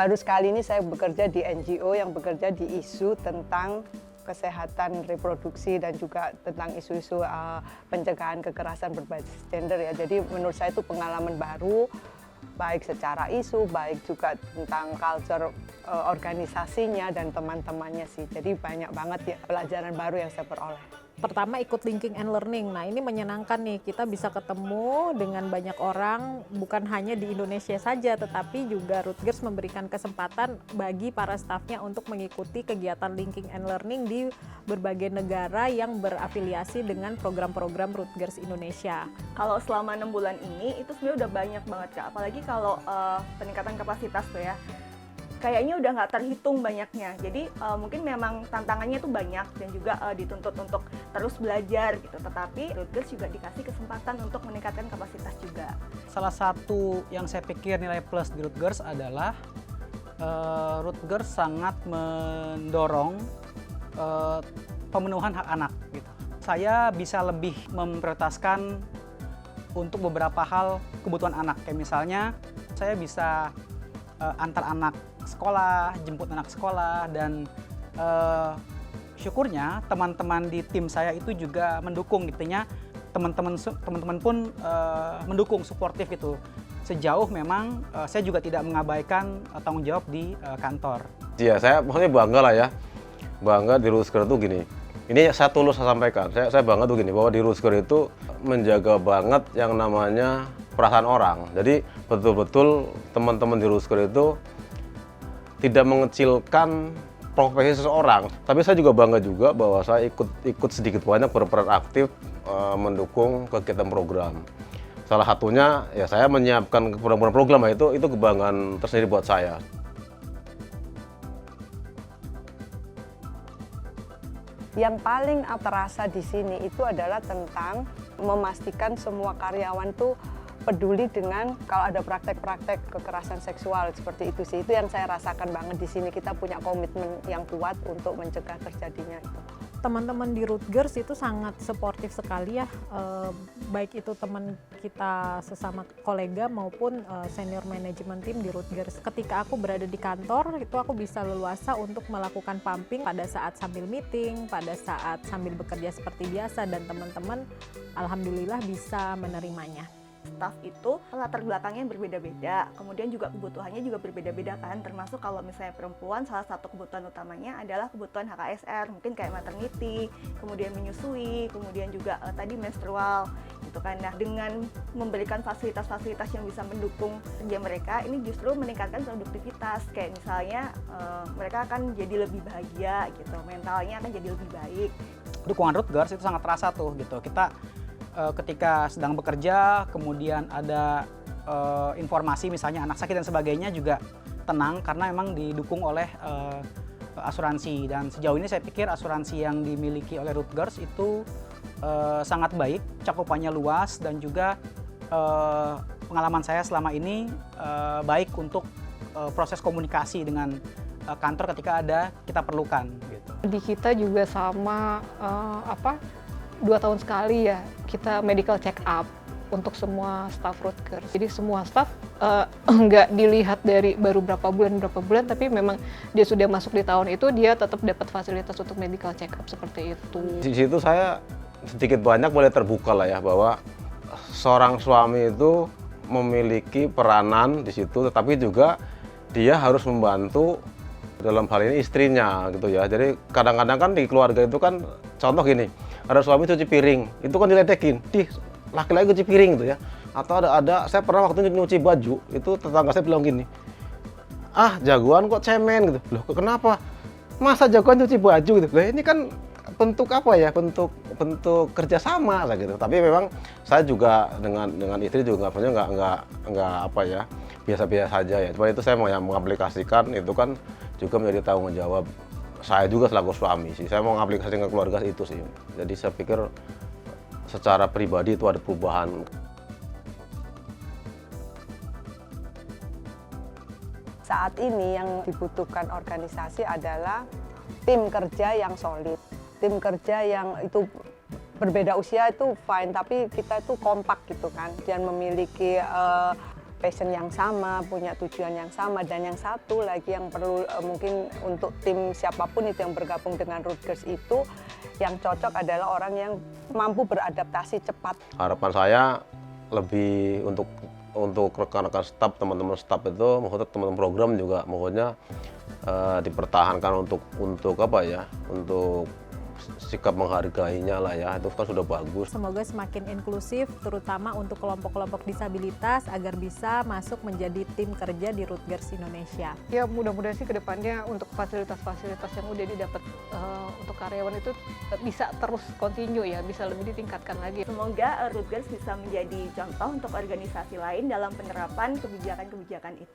Baru sekali ini saya bekerja di NGO yang bekerja di isu tentang kesehatan reproduksi dan juga tentang isu-isu pencegahan kekerasan berbasis gender ya. Jadi menurut saya itu pengalaman baru, baik secara isu, baik juga tentang culture organisasinya dan teman-temannya sih. Jadi banyak banget ya pelajaran baru yang saya peroleh. Pertama ikut linking and learning. Nah ini menyenangkan nih, kita bisa ketemu dengan banyak orang, bukan hanya di Indonesia saja, tetapi juga Rutgers memberikan kesempatan bagi para stafnya untuk mengikuti kegiatan linking and learning di berbagai negara yang berafiliasi dengan program-program Rutgers Indonesia. Kalau selama 6 bulan ini itu sebenarnya udah banyak banget Kak, apalagi kalau peningkatan kapasitas tuh ya. Kayaknya udah nggak terhitung banyaknya, jadi mungkin memang tantangannya tuh banyak dan juga dituntut untuk terus belajar gitu, tetapi Rutgers juga dikasih kesempatan untuk meningkatkan kapasitas juga. Salah satu yang saya pikir nilai plus di Rutgers adalah Rutgers sangat mendorong pemenuhan hak anak gitu. Saya bisa lebih memprioritaskan untuk beberapa hal kebutuhan anak, kayak misalnya saya bisa antar anak sekolah, jemput anak sekolah, dan syukurnya teman-teman di tim saya itu juga mendukung, artinya teman-teman pun mendukung, suportif gitu. Sejauh memang saya juga tidak mengabaikan tanggung jawab di kantor. Iya, saya maksudnya bangga lah ya, bangga di Rutgers itu gini. Ini saya tulus saya sampaikan, saya bangga tuh gini, bahwa di Rutgers itu menjaga banget yang namanya perasaan orang. Jadi betul-betul teman-teman di Rutgers itu tidak mengecilkan profesi seseorang. Tapi saya juga bangga juga bahwa saya ikut sedikit banyak berperan aktif mendukung kegiatan program. Salah satunya ya saya menyiapkan program-program itu kebanggaan tersendiri buat saya. Yang paling terasa di sini itu adalah tentang memastikan semua karyawan tuh peduli dengan kalau ada praktek-praktek kekerasan seksual seperti itu sih. Itu yang saya rasakan banget di sini, kita punya komitmen yang kuat untuk mencegah terjadinya itu. Teman-teman di Rutgers itu sangat suportif sekali ya, baik itu teman kita sesama kolega maupun senior manajemen tim di Rutgers. Ketika aku berada di kantor, itu aku bisa leluasa untuk melakukan pumping pada saat sambil meeting, pada saat sambil bekerja seperti biasa, dan teman-teman alhamdulillah bisa menerimanya. Staff itu latar belakangnya berbeda-beda, kemudian juga kebutuhannya juga berbeda-beda kan, termasuk kalau misalnya perempuan salah satu kebutuhan utamanya adalah kebutuhan HKSR, mungkin kayak maternity, kemudian menyusui, kemudian juga tadi menstrual gitu kan. Nah, dengan memberikan fasilitas-fasilitas yang bisa mendukung kerja mereka, ini justru meningkatkan produktivitas, kayak misalnya mereka akan jadi lebih bahagia gitu, mentalnya akan jadi lebih baik. Dukungan Rutgers itu sangat terasa tuh gitu. Kita ketika sedang bekerja, kemudian ada informasi misalnya anak sakit dan sebagainya, juga tenang karena memang didukung oleh asuransi. Dan sejauh ini saya pikir asuransi yang dimiliki oleh Rutgers itu sangat baik, cakupannya luas, dan juga pengalaman saya selama ini baik untuk proses komunikasi dengan kantor ketika kita perlukan gitu. Di kita juga sama 2 tahun sekali ya kita medical check up untuk semua staff Rutgers. Jadi semua staff nggak dilihat dari baru berapa bulan, tapi memang dia sudah masuk di tahun itu, dia tetap dapat fasilitas untuk medical check up seperti itu. Di situ saya sedikit banyak boleh terbuka lah ya, bahwa seorang suami itu memiliki peranan di situ, tetapi juga dia harus membantu dalam hal ini istrinya gitu ya. Jadi kadang-kadang kan di keluarga itu kan, contoh gini, ada suami cuci piring, itu kan diledekin, laki-laki cuci piring gitu ya. Atau ada saya pernah waktu nyuci baju, itu tetangga saya bilang gini, jagoan kok cemen gitu. Loh kenapa? Masa jagoan cuci baju gitu? Lah ini kan bentuk apa ya, bentuk kerjasama lah gitu. Tapi memang saya juga dengan istri juga nggak apa ya, biasa-biasa saja ya. Cuma itu saya mau yang mengaplikasikan itu kan juga menjadi tanggung jawab saya juga selaku suami sih. Saya mau mengaplikasikan ke keluarga itu sih. Jadi saya pikir secara pribadi itu ada perubahan. Saat ini yang dibutuhkan organisasi adalah tim kerja yang solid. Tim kerja yang itu berbeda usia itu fine, tapi kita itu kompak gitu kan. Dan memiliki passion yang sama, punya tujuan yang sama. Dan yang satu lagi yang perlu mungkin untuk tim siapapun itu yang bergabung dengan Rutgers itu, yang cocok adalah orang yang mampu beradaptasi cepat. Harapan saya lebih untuk rekan-rekan staf, teman-teman staf itu, maksudnya teman-teman program juga maksudnya dipertahankan untuk apa ya, untuk sikap menghargainya lah ya, itu kan sudah bagus. Semoga semakin inklusif, terutama untuk kelompok-kelompok disabilitas agar bisa masuk menjadi tim kerja di Rutgers Indonesia. Ya mudah-mudahan sih kedepannya untuk fasilitas-fasilitas yang udah didapat untuk karyawan itu bisa terus continue ya, bisa lebih ditingkatkan lagi. Semoga Rutgers bisa menjadi contoh untuk organisasi lain dalam penerapan kebijakan-kebijakan itu.